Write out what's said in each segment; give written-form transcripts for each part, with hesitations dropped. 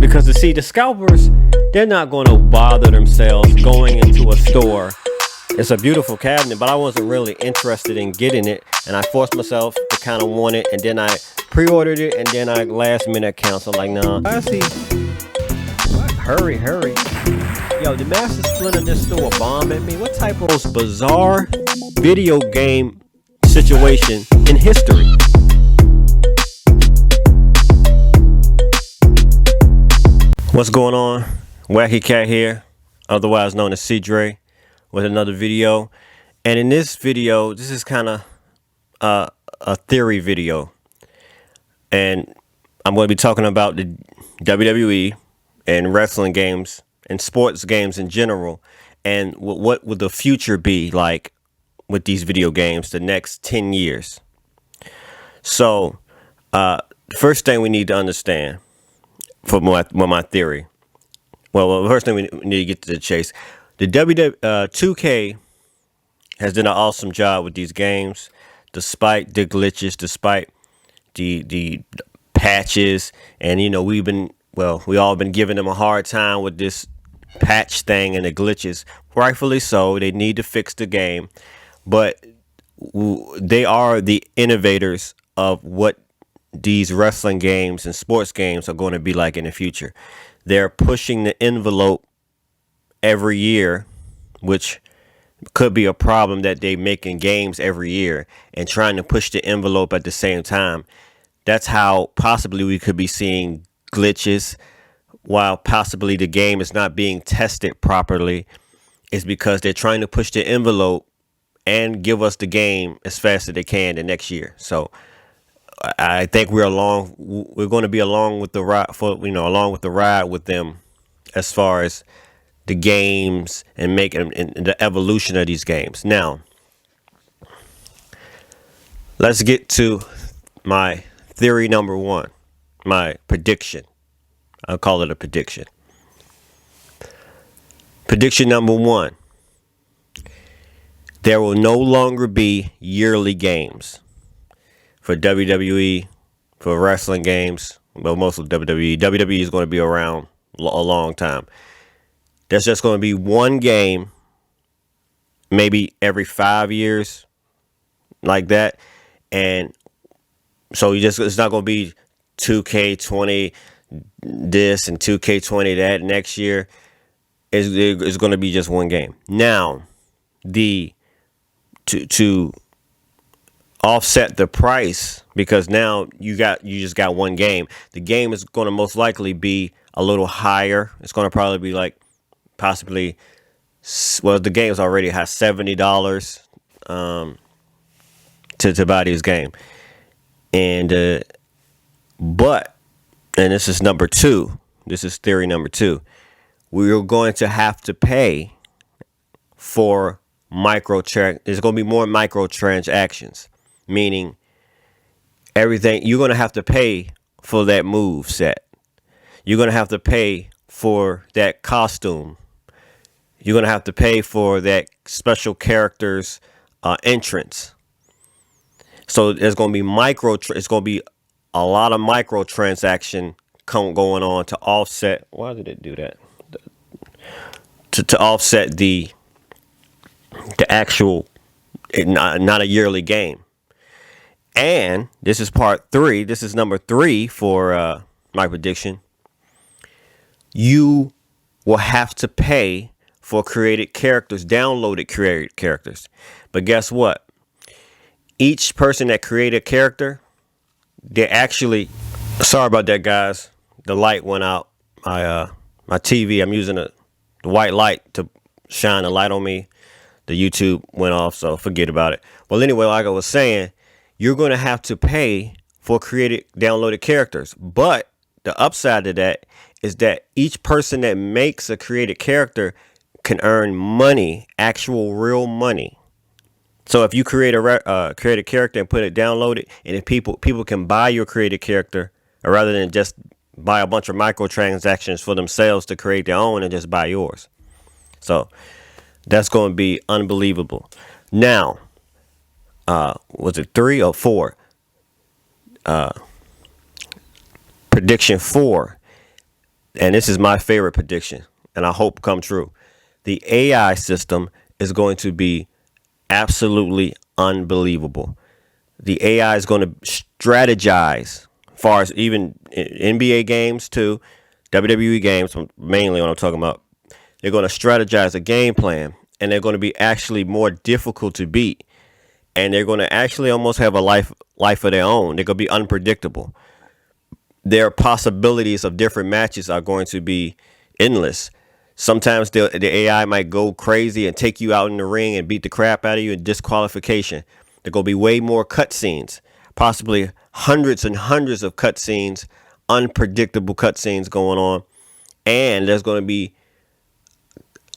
Because to see the scalpers, they're not going to bother themselves going into a store. It's a beautiful cabinet, but I wasn't really interested in getting it, and I forced myself to kind of want it, and then I pre-ordered it, and then I last minute canceled. Like, nah. I see. What? Hurry. Yo, the Master Splinter just threw a bomb at me. What type of most bizarre video game situation in history? What's going on? Wacky Cat here, otherwise known as C-Dre, with another video. And in this video, this is kind of a theory video. And I'm going to be talking about the WWE and wrestling games and sports games in general. And what would the future be like with these video games the next 10 years? So, the first thing we need to understand for my theory. Well, the first thing we need to get to the chase. The 2K has done an awesome job with these games, despite the glitches, despite the patches, and we all been giving them a hard time with this patch thing and the glitches. Rightfully so. They need to fix the game, but they are the innovators of what these wrestling games and sports games are going to be like in the future. They're pushing the envelope every year, which could be a problem that they making games every year and trying to push the envelope at the same time. That's how possibly we could be seeing glitches while possibly the game is not being tested properly, is because they're trying to push the envelope and give us the game as fast as they can the next year. So I think we're going to be along with the ride with them as far as the games and the evolution of these games. Now, let's get to my theory number one, my prediction. I'll call it a prediction. Prediction number one: there will no longer be yearly games for WWE, for wrestling games. Well, mostly WWE. WWE is going to be around a long time. There's just going to be one game, maybe every 5 years, like that. And so it's not going to be 2K20 this and 2K20 that next year. It's going to be just one game. Now, to offset the price, because now you just got one game. The game is going to most likely be a little higher. It's going to probably be like possibly, well, the game's already has $70 to buy this game, and this is number two. This is theory number two. We're going to have to pay for there's going to be more microtransactions. Meaning everything, you're going to have to pay for that move set. You're going to have to pay for that costume. You're going to have to pay for that special character's entrance. So there's going to be it's going to be a lot of microtransaction going on to offset. Why did it do that? To offset the actual, not a yearly game. And this is part three. This is number three for my prediction. You will have to pay for created characters, downloaded created characters. But guess what? Each person that created a character, they actually, sorry about that, guys. The light went out. My TV, I'm using the white light to shine a light on me. The YouTube went off, so forget about it. Well, anyway, like I was saying, you're going to have to pay for created downloaded characters. But the upside to that is that each person that makes a created character can earn money, actual real money. So if you create a created character and put it downloaded, and if people can buy your created character, rather than just buy a bunch of microtransactions for themselves to create their own and just buy yours. So that's going to be unbelievable. Now, was it 3 or 4? Prediction 4. and this is my favorite prediction, and I hope come true. The AI system is going to be absolutely unbelievable. The AI is going to strategize, far as even NBA games too, WWE games mainly what I'm talking about. They're going to strategize a game plan, and they're going to be actually more difficult to beat, and they're going to actually almost have a life of their own. They're going to be unpredictable. Their possibilities of different matches are going to be endless. Sometimes the AI might go crazy and take you out in the ring and beat the crap out of you in disqualification. There going to be way more cutscenes, possibly hundreds and hundreds of cutscenes, unpredictable cutscenes going on, and there's going to be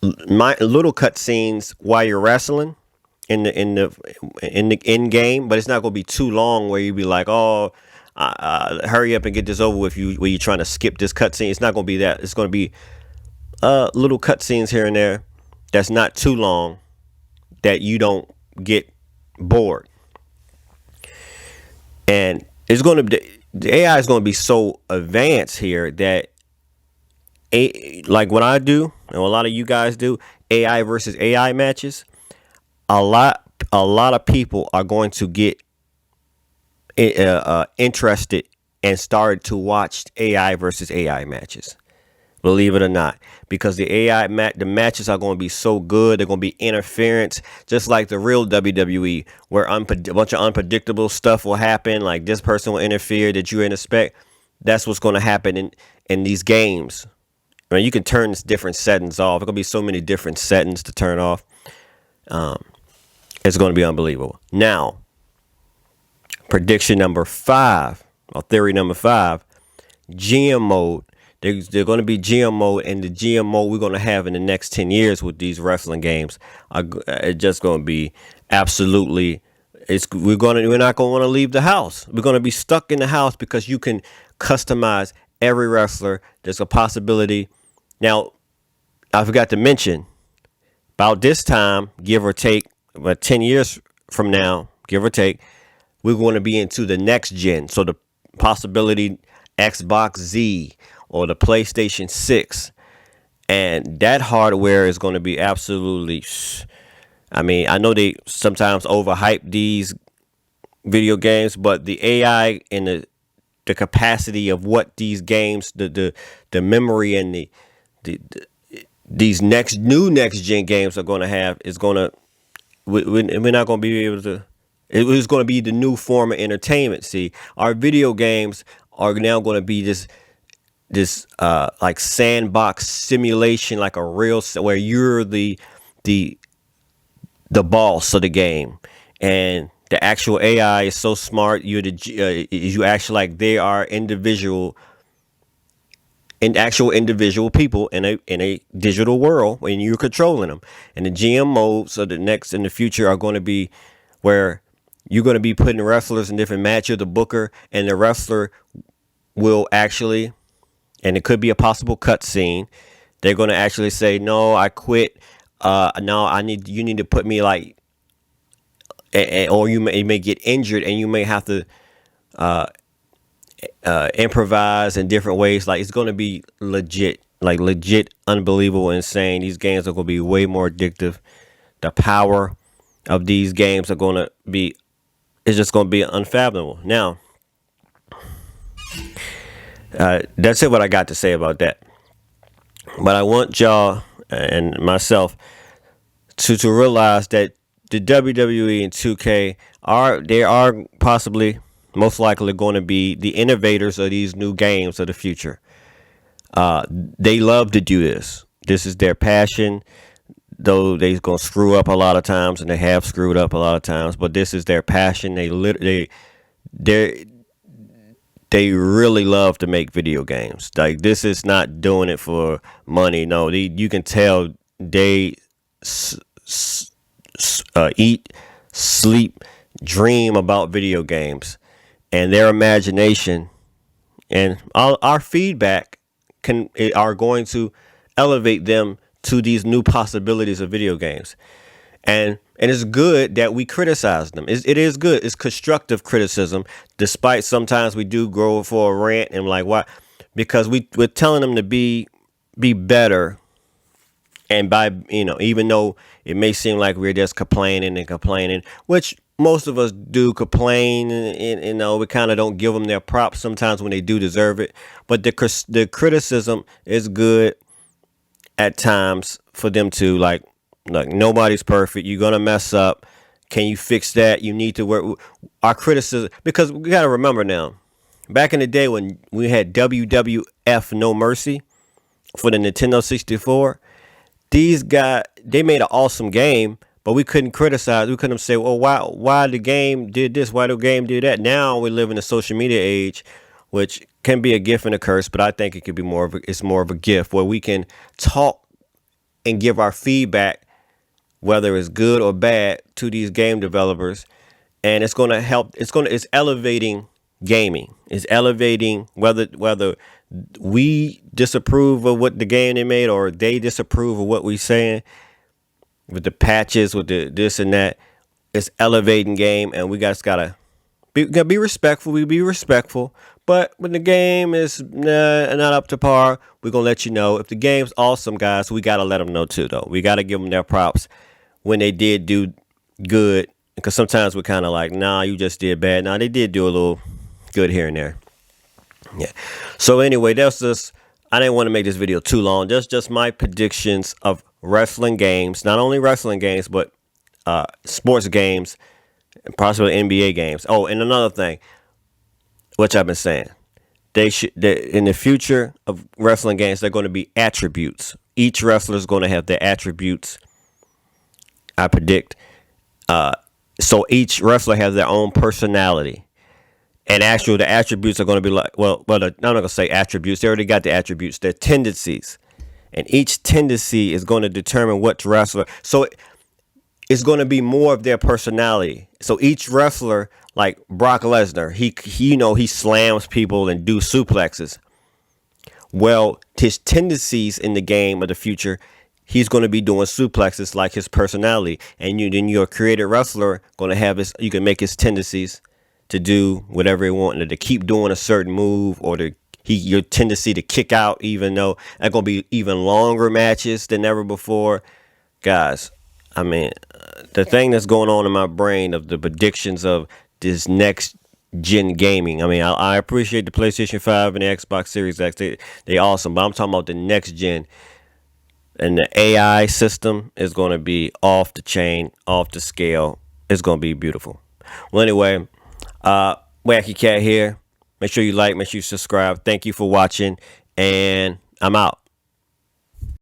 little cutscenes while you're wrestling in the in game, but it's not going to be too long where you be like, oh, hurry up and get this over with. You where you're trying to skip this cutscene. It's not going to be that. It's going to be little cutscenes here and there. That's not too long that you don't get bored. And it's going to be the AI is going to be so advanced here that like what I do and what a lot of you guys do, AI versus AI matches. A lot of people are going to get interested and start to watch AI versus AI matches. Believe it or not, because the matches are going to be so good. They're going to be interference, just like the real WWE, where a bunch of unpredictable stuff will happen. Like this person will interfere that you didn't expect. That's what's going to happen in these games. I mean, you can turn different settings off. There's going to be so many different settings to turn off. It's going to be unbelievable. Now, prediction number 5, or theory number 5, GM mode. They're going to be GM mode, and the GM mode we're going to have in the next 10 years with these wrestling games are just going to be absolutely. We're not going to want to leave the house. We're going to be stuck in the house because you can customize every wrestler. There's a possibility. Now, I forgot to mention about this time, give or take, 10 years from now, give or take, we're going to be into the next gen. So the possibility Xbox Z or the PlayStation 6. And that hardware is going to be absolutely, I mean, I know they sometimes overhype these video games, but the AI and the capacity of what these games, the memory and these next gen games are going to have is going to, we're not going to be able to. It was going to be the new form of entertainment. See, our video games are now going to be this like sandbox simulation, like a real where you're the boss of the game, and the actual AI is so smart. You actually like they are actual individual people in a digital world when you're controlling them. And the GM modes of in the future are going to be where you're going to be putting wrestlers in different matches, the booker, and the wrestler will actually, and it could be a possible cut scene. They're going to actually say, no, I quit. No, you need to put me like, or you may get injured and you may have to improvise in different ways. Like it's going to be legit unbelievable, insane. These games are going to be way more addictive. The power of these games are going to be, it's just going to be unfathomable. Now, that's it. What I got to say about that. But I want y'all and myself to realize that the WWE and 2K are possibly most likely going to be the innovators of these new games of the future. They love to do this. This is their passion. Though they're gonna screw up a lot of times, and they have screwed up a lot of times, but this is their passion. They really love to make video games. Like this is not doing it for money. No, you can tell they eat, sleep, dream about video games, and their imagination and our feedback are going to elevate them to these new possibilities of video games. And it's good that we criticize them. It is good. It's constructive criticism, despite sometimes we do go for a rant and like, why? because we're telling them to be better. And by, even though it may seem like we're just complaining and complaining, which most of us do complain, and we kind of don't give them their props sometimes when they do deserve it. But the criticism is good at times for them to, like nobody's perfect. You're gonna mess up. Can you fix that? You need to work. Our criticism, because we gotta remember now, back in the day when we had WWF No Mercy for the Nintendo 64, these guys, they made an awesome game, but we couldn't criticize. We couldn't say, well, why the game did this, why the game did that. Now we live in a social media age, which can be a gift and a curse, but I think it could be it's more of a gift, where we can talk and give our feedback, whether it's good or bad, to these game developers. And it's going to help. It's elevating gaming. It's elevating whether we disapprove of what the game they made or they disapprove of what we saying with the patches, with the this and that. It's elevating game, and we gotta be respectful. We be respectful, but when the game is not up to par, we're gonna let you know. If the game's awesome, guys, we gotta let them know too. Though we gotta give them their props when they did do good, because sometimes we're kind of like, nah, you just did bad. Nah, they did do a little good here and there. Yeah. So anyway, that's just, I didn't want to make this video too long. That's just my predictions of wrestling games, not only wrestling games, but sports games and possibly NBA games. Oh, and another thing, which I've been saying, in the future of wrestling games, they're going to be attributes. Each wrestler is going to have their attributes, I predict. So each wrestler has their own personality. And actually, the attributes are going to be like, I'm not going to say attributes. They already got the attributes. They're tendencies. And each tendency is going to determine what wrestler. So it's going to be more of their personality. So each wrestler, like Brock Lesnar, he slams people and do suplexes. Well, his tendencies in the game of the future, he's going to be doing suplexes like his personality. And then your creative wrestler going to have you can make his tendencies to do whatever he wants, to keep doing a certain move, or your tendency to kick out, even though they're going to be even longer matches than ever before. Guys, I mean, the thing that's going on in my brain of the predictions of this next gen gaming. I mean, I appreciate the PlayStation 5 and the Xbox Series X. They awesome, but I'm talking about the next gen. And the AI system is going to be off the chain, off the scale. It's going to be beautiful. Well, anyway, Wacky Cat here. Make sure you like, make sure you subscribe. Thank you for watching, and I'm out.